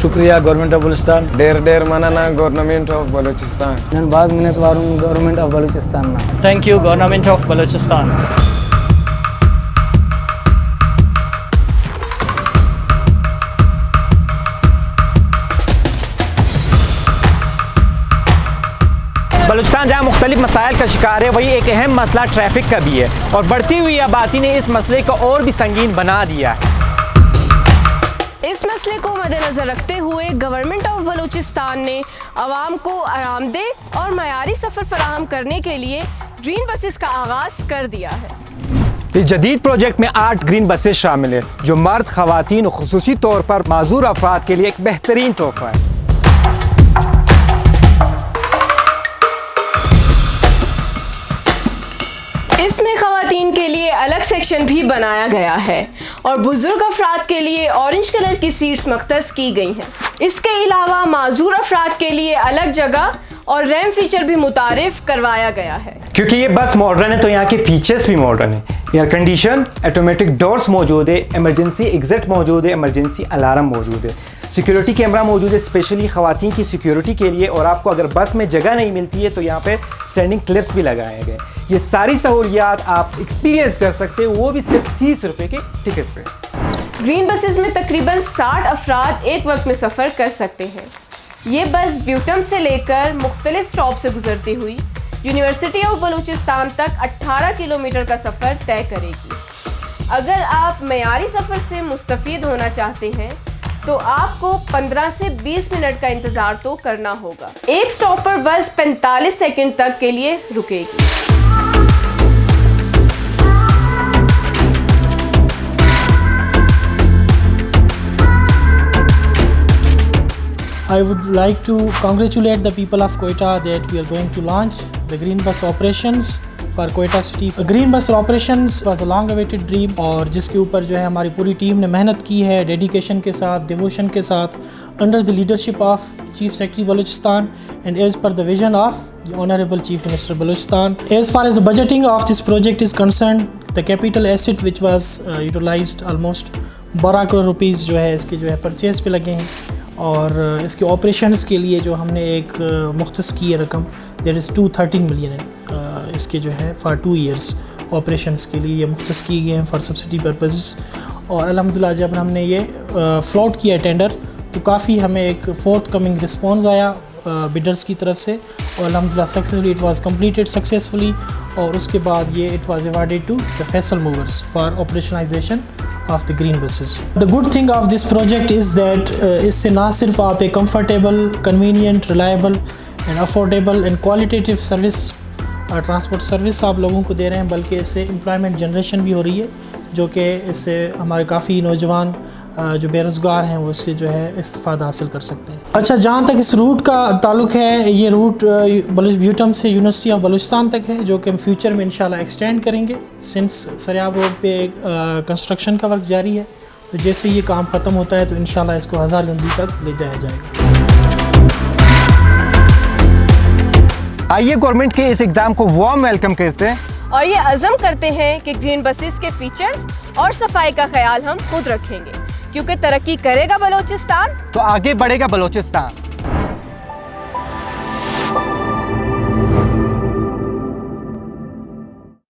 शुक्रिया government of Balochistan. Der मनाना government of Balochistan. నేను బాగా మిన్నతవారు గవర్నమెంట్ ఆఫ్ బలూచిస్తాన్ నా thank you government of Balochistan. Balochistan जहाँ मुख्तलिफ मसाइल का शिकार है, वही एक अहम मसला ट्रैफिक का भी है और बढ़ती हुई आबादी ने इस मसले को और भी संगीन बना दिया है। इस मसले को मद्देनज़र रखते हुए गवर्नमेंट ऑफ बलूचिस्तान ने आवाम को आरामदेह और मयारी सफ़र फराहम करने के लिए ग्रीन बसेस का आगाज़ कर दिया है। इस जदीद प्रोजेक्ट में 8 ग्रीन बसेस शामिल है, जो मर्द, ख़वातीन और खुसूसी तौर पर माजूर अफराद के लिए एक बेहतरीन तोहफा है। इसमें ख़वातीन के लिए अलग सेक्शन भी बनाया गया है और बुजुर्ग अफराद के लिए ऑरेंज कलर की सीट्स मख्तस की गई हैं। इसके अलावा माजूर अफराद के लिए अलग जगह और रैम फीचर भी मुतारिफ करवाया गया है। क्योंकि ये बस मॉडर्न है तो यहाँ के फीचर्स भी मॉडर्न है। एयर कंडीशन, ऑटोमेटिक डोर्स मौजूद है, इमरजेंसी एग्जिट मौजूद है, इमरजेंसी अलार्म मौजूद है, सिक्योरिटी कैमरा मौजूद है स्पेशली ख़वातीन की सिक्योरिटी के लिए, और आपको अगर बस में जगह नहीं मिलती है तो यहाँ पे स्टैंडिंग क्लिप्स भी लगाए गए। ये सारी सहूलियात आप एक्सपीरियंस कर सकते हो, वो भी सिर्फ 30 रुपये के टिकट पे। ग्रीन बसेस में तकरीबन 60 अफराद एक वक्त में सफ़र कर सकते हैं। ये बस ब्यूटम से लेकर मुख्तलिफ स्टॉप से गुजरती हुई यूनिवर्सिटी ऑफ बलूचिस्तान तक 18 किलोमीटर का सफ़र तय करेगी। अगर आप मयारी सफ़र से मुस्तफ़ीद होना चाहते हैं तो आपको 15 से 20 मिनट का इंतज़ार तो करना होगा। एक स्टॉप पर बस 45 सेकंड तक के लिए रुकेगी। I would like to congratulate the people of Quetta that we are going to launch the green bus operations for Quetta city. Green bus operations was a long awaited dream और जिसके ऊपर जो है हमारी पूरी टीम ने मेहनत की है डेडिकेशन के साथ, डिवोशन के साथ, under the leadership of Chief Secretary Balochistan and as per the vision of the Honorable Chief Minister Balochistan. As far as the budgeting of this project is concerned, the capital asset which was utilized almost 12 crore rupees जो है इसके जो है purchase पे लगे हैं और इसके ऑपरेशंस के लिए जो हमने एक मुख्तस की है रकम दैट इज़ 213 मिलियन इसके जो है फॉर 2 ईयर्स ऑपरेशंस के लिए ये मुख्तस की गए हैं फॉर सब्सिडी पर्पज़। और अल्हम्दुलिल्लाह जब हमने ये फ्लोट किया टेंडर तो काफ़ी हमें एक फोर्थ कमिंग रिस्पॉन्स आया बिडर्स की तरफ से और अल्हम्दुलिल्लाह successfully it was completed successfully और उसके बाद ये it was awarded to the Faisal movers for operationalization of the green buses. The good thing of this project is that इससे ना सिर्फ आप एक comfortable, convenient, reliable and affordable and qualitative service transport service आप लोगों को दे रहे हैं बल्कि इससे एम्प्लॉयमेंट जनरेशन भी हो रही है जो कि इससे हमारे काफ़ी नौजवान जो बेरोज़गार हैं वो इससे जो है इस्तिफ़ादा हासिल कर सकते हैं। अच्छा, जहाँ तक इस रूट का ताल्लुक़ है, ये रूट ब्यूटम से यूनिवर्सिटी ऑफ बलूचिस्तान तक है जो कि हम फ्यूचर में इंशाल्लाह एक्सटेंड करेंगे सिंस सरियाब रोड पे कंस्ट्रक्शन का वर्क जारी है। तो जैसे ये काम ख़त्म होता है तो इंशाल्लाह इसको हज़ारगंजी तक ले जाया जाएगा। आइए गवर्नमेंट के इस इक़दाम को वार्म वेलकम करते हैं और ये अज़म करते हैं कि ग्रीन बसेस के फीचर्स और सफाई का ख्याल हम खुद रखेंगे, क्योंकि तरक्की करेगा बलूचिस्तान तो आगे बढ़ेगा बलूचिस्तान।